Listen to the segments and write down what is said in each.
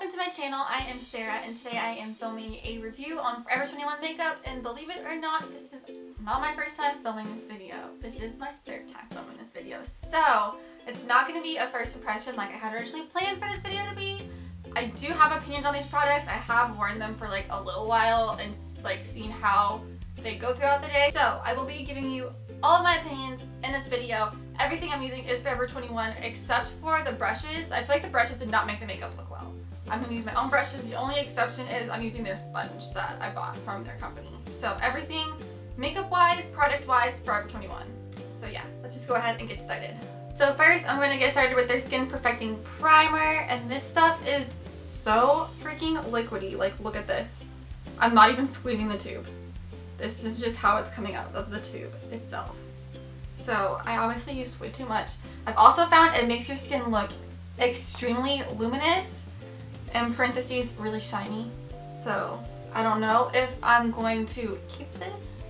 welcome to my channel. I am Sarah and today I am filming a review on Forever 21 makeup, and believe it or not, this is not my first time filming this video. This is my third time filming this video. So it's not going to be a first impression like I had originally planned for this video to be. I do have opinions on these products. I have worn them for like a little while and like seen how they go throughout the day. So I will be giving you all of my opinions in this video. Everything I'm using is Forever 21 except for the brushes. I feel like the brushes did not make the makeup look well. I'm going to use my own brushes. The only exception is I'm using their sponge that I bought from their company. So everything makeup-wise, product-wise, Forever 21. So yeah, let's just go ahead and get started. So first, I'm going to get started with their Skin Perfecting Primer, and this stuff is so freaking liquidy. Like, look at this. I'm not even squeezing the tube. This is just how it's coming out of the tube itself. So I obviously used way too much. I've also found it makes your skin look extremely luminous, in parentheses, really shiny. So I don't know if I'm going to keep this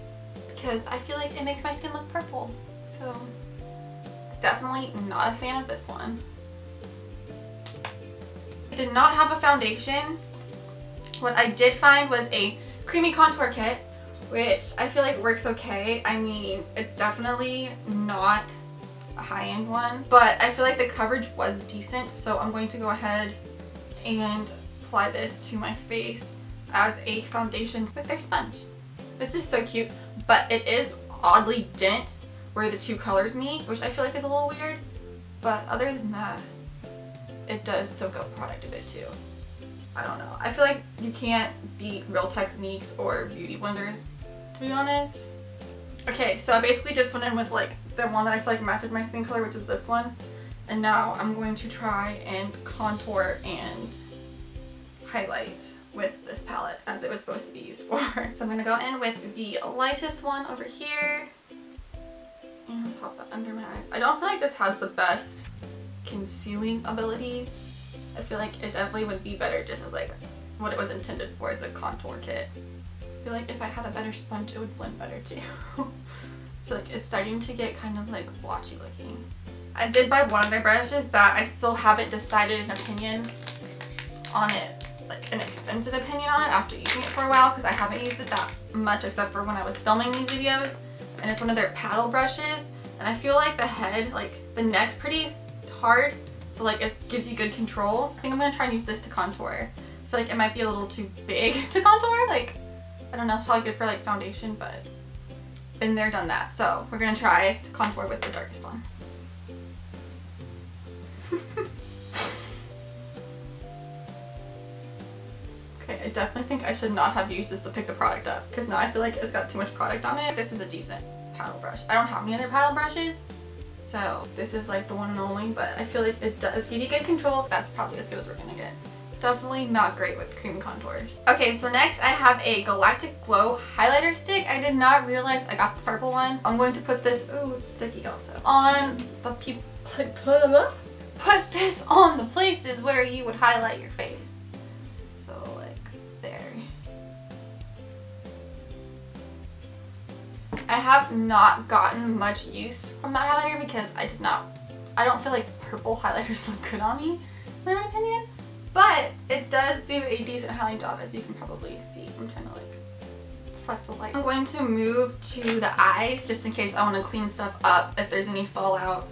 because I feel like it makes my skin look purple. So definitely not a fan of this one. I did not have a foundation. What I did find was a creamy contour kit, which I feel like works okay. I mean, it's definitely not a high-end one, but I feel like the coverage was decent, so I'm going to go ahead and apply this to my face as a foundation with their sponge. This is so cute, but it is oddly dense where the two colors meet, which I feel like is a little weird, but other than that, it does soak up product a bit too. I don't know. I feel like you can't beat Real Techniques or beauty blenders, to be honest. Okay, so I basically just went in with like the one that I feel like matches my skin color, which is this one. And now I'm going to try and contour and highlight with this palette as it was supposed to be used for. So I'm going to go in with the lightest one over here and pop that under my eyes. I don't feel like this has the best concealing abilities. I feel like it definitely would be better just as like what it was intended for as a contour kit. I feel like if I had a better sponge, it would blend better too. I feel like it's starting to get kind of like blotchy looking. I did buy one of their brushes that I still haven't decided an opinion on it, like an extensive opinion on it after using it for a while, because I haven't used it that much except for when I was filming these videos. And it's one of their paddle brushes, and I feel like the head, like the neck's pretty hard, so like it gives you good control. I think I'm going to try and use this to contour. I feel like it might be a little too big to contour, like I don't know, it's probably good for like foundation, but been there, done that. So we're going to try to contour with the darkest one. Okay, I definitely think I should not have used this to pick the product up because now I feel like it's got too much product on it. This is a decent paddle brush. I don't have any other paddle brushes, so this is like the one and only, but I feel like it does give you good control. That's probably as good as we're gonna get. Definitely not great with cream contours. Okay, so next I have a Galactic Glow highlighter stick. I did not realize I got the purple one. I'm going to put this, ooh, it's sticky also, on the put this on the places where you would highlight your face. So like there. I have not gotten much use from that highlighter because I don't feel like purple highlighters look good on me, in my opinion. But it does do a decent highlight job, as you can probably see. I'm trying to like reflect the light. I'm going to move to the eyes just in case I want to clean stuff up if there's any fallout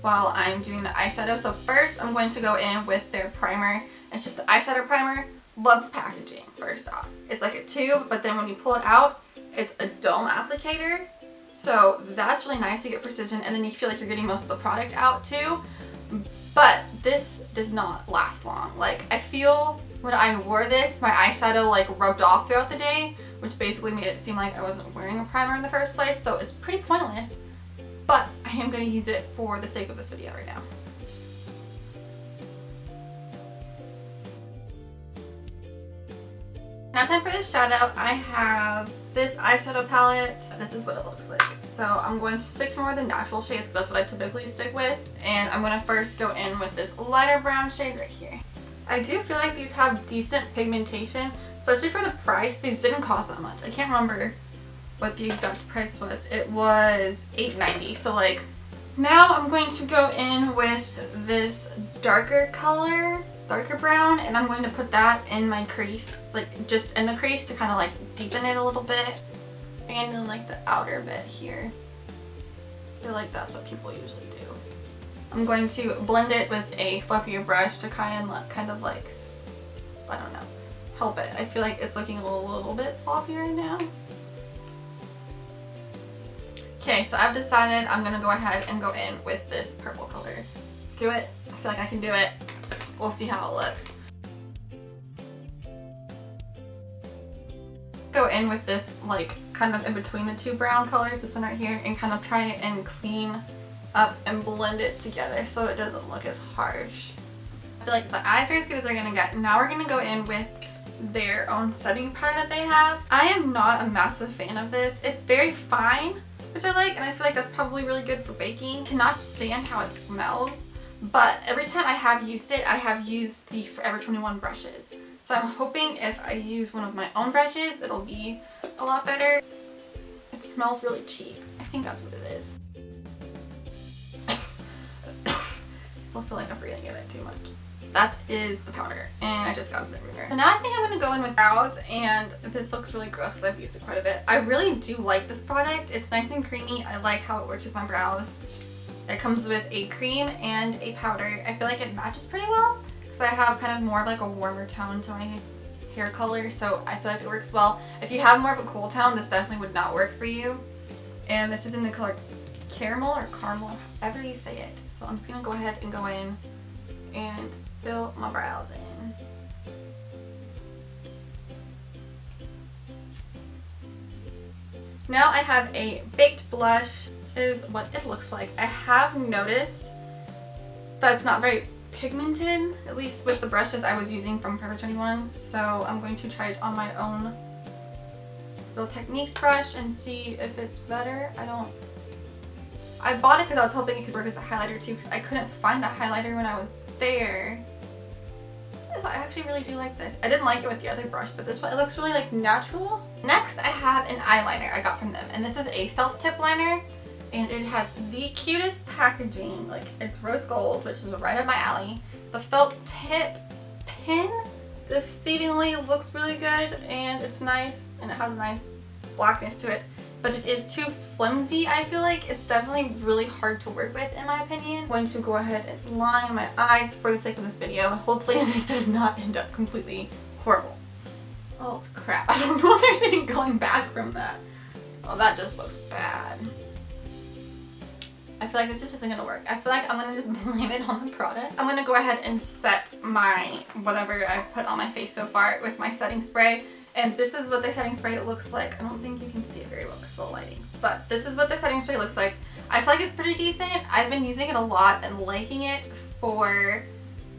while I'm doing the eyeshadow. So first I'm going to go in with their primer. It's just the eyeshadow primer. Love the packaging, first off. It's like a tube, but then when you pull it out, it's a dome applicator. So that's really nice to get precision, and then you feel like you're getting most of the product out too. But this does not last long. Like, I feel when I wore this, my eyeshadow like rubbed off throughout the day, which basically made it seem like I wasn't wearing a primer in the first place. So it's pretty pointless, but I am going to use it for the sake of this video right now. Now time for the shadow. I have this eyeshadow palette. This is what it looks like. So I'm going to stick to more of the natural shades because that's what I typically stick with. And I'm going to first go in with this lighter brown shade right here. I do feel like these have decent pigmentation, especially for the price. These didn't cost that much. I can't remember what the exact price was. It was $8.90. So like Now I'm going to go in with this darker color darker brown, and I'm going to put that in my crease, like just in the crease to kind of like deepen it a little bit, and in like the outer bit here. I feel like that's what people usually do. I'm going to blend it with a fluffier brush to kind of like, I don't know, help it. I feel like it's looking a little bit sloppy right now. Okay, so I've decided I'm gonna go ahead and go in with this purple color. Screw it. I feel like I can do it. We'll see how it looks. Go in with this like kind of in between the two brown colors, this one right here, and kind of try and clean up and blend it together so it doesn't look as harsh. I feel like the eyes are as good as they're gonna get. Now we're gonna go in with their own setting powder that they have. I am not a massive fan of this. It's very fine, which I like, and I feel like that's probably really good for baking. Cannot stand how it smells, but every time I have used it, I have used the Forever 21 brushes. So I'm hoping if I use one of my own brushes, it'll be a lot better. It smells really cheap. I think that's what it is. I still feel like I'm breathing in it too much. That is the powder, and I just got it everywhere. So now I think I'm going to go in with brows, and this looks really gross because I've used it quite a bit. I really do like this product. It's nice and creamy. I like how it works with my brows. It comes with a cream and a powder. I feel like it matches pretty well because I have kind of more of like a warmer tone to my hair color, so I feel like it works well. If you have more of a cool tone, this definitely would not work for you. And this is in the color caramel or caramel, however you say it. So I'm just going to go ahead and go in and fill my brows in. Now I have a baked blush is what it looks like. I have noticed that it's not very pigmented, at least with the brushes I was using from Forever 21, so I'm going to try it on my own Real Techniques brush and see if it's better. I bought it because I was hoping it could work as a highlighter too, because I couldn't find a highlighter when I was there. I actually really do like this. I didn't like it with the other brush, but this one, it looks really like natural. Next I have an eyeliner I got from them, and this is a felt tip liner, and it has the cutest packaging. Like, it's rose gold, which is right up my alley. The felt tip pin exceedingly looks really good, and it's nice, and it has a nice blackness to it, but it is too flimsy. I feel like it's definitely really hard to work with, in my opinion. I'm going to go ahead and line my eyes for the sake of this video. Hopefully this does not end up completely horrible. Oh crap, I don't know if there's any going back from that. Oh, that just looks bad. I feel like this just isn't gonna work. I feel like I'm gonna just blame it on the product. I'm gonna go ahead and set my whatever I've put on my face so far with my setting spray. And this is what their setting spray looks like. I don't think you can see it very well because of the lighting. But this is what their setting spray looks like. I feel like it's pretty decent. I've been using it a lot and liking it for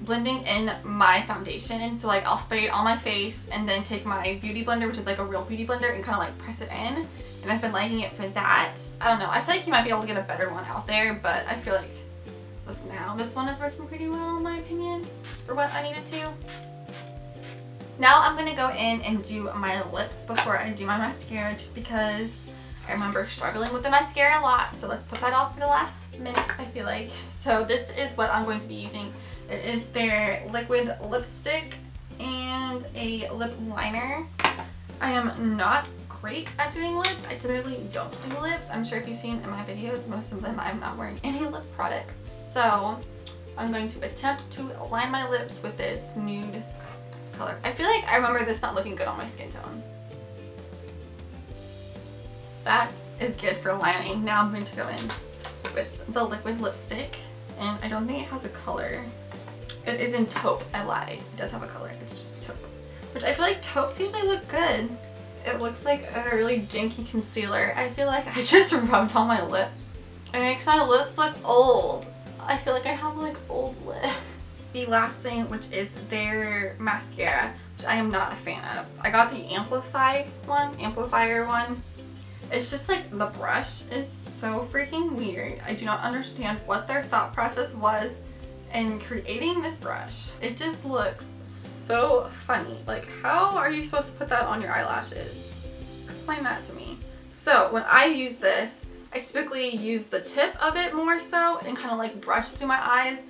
blending in my foundation. So like I'll spray it on my face and then take my beauty blender, which is like a real beauty blender, and kind of like press it in. And I've been liking it for that. I don't know. I feel like you might be able to get a better one out there, but I feel like as of now, this one is working pretty well in my opinion for what I needed to. Now I'm going to go in and do my lips before I do my mascara, just because I remember struggling with the mascara a lot. So let's put that off for the last minute, I feel like. So this is what I'm going to be using. It is their liquid lipstick and a lip liner. I am not great at doing lips. I typically don't do lips. I'm sure if you've seen in my videos, most of them I'm not wearing any lip products. So I'm going to attempt to line my lips with this nude color. I feel like I remember this not looking good on my skin tone. That is good for lining. Now I'm going to go in with the liquid lipstick, and I don't think it has a color. It is in taupe. I lied. It does have a color. It's just taupe, which I feel like taupes usually look good. It looks like a really janky concealer. I feel like I just rubbed on my lips. It makes my lips look old. I feel like I have like old lips. The last thing, which is their mascara, which I am not a fan of. I got the amplifier one. It's just like the brush is so freaking weird. I do not understand what their thought process was in creating this brush. It just looks so funny. Like, how are you supposed to put that on your eyelashes? Explain that to me. So when I use this, I typically use the tip of it more so and kind of like brush through my eyes.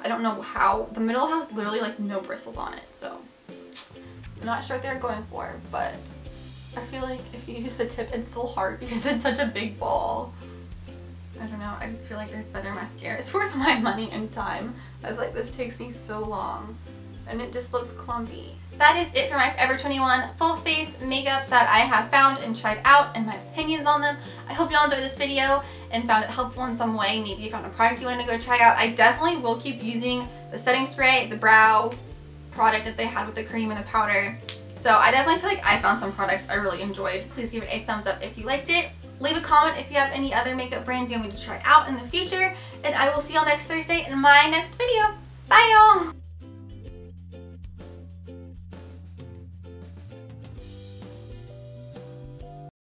I don't know how. The middle has literally like no bristles on it, so I'm not sure what they're going for, but I feel like if you use the tip, it's still hard because it's such a big ball. I don't know, I just feel like there's better mascara. It's worth my money and time. I feel like this takes me so long and it just looks clumpy. That is it for my Forever 21 full face makeup that I have found and tried out and my opinions on them. I hope y'all enjoyed this video and found it helpful in some way. Maybe you found a product you wanted to go try out. I definitely will keep using the setting spray, the brow product that they had with the cream and the powder. So I definitely feel like I found some products I really enjoyed. Please give it a thumbs up if you liked it. Leave a comment if you have any other makeup brands you want me to try out in the future. And I will see y'all next Thursday in my next video. Bye y'all!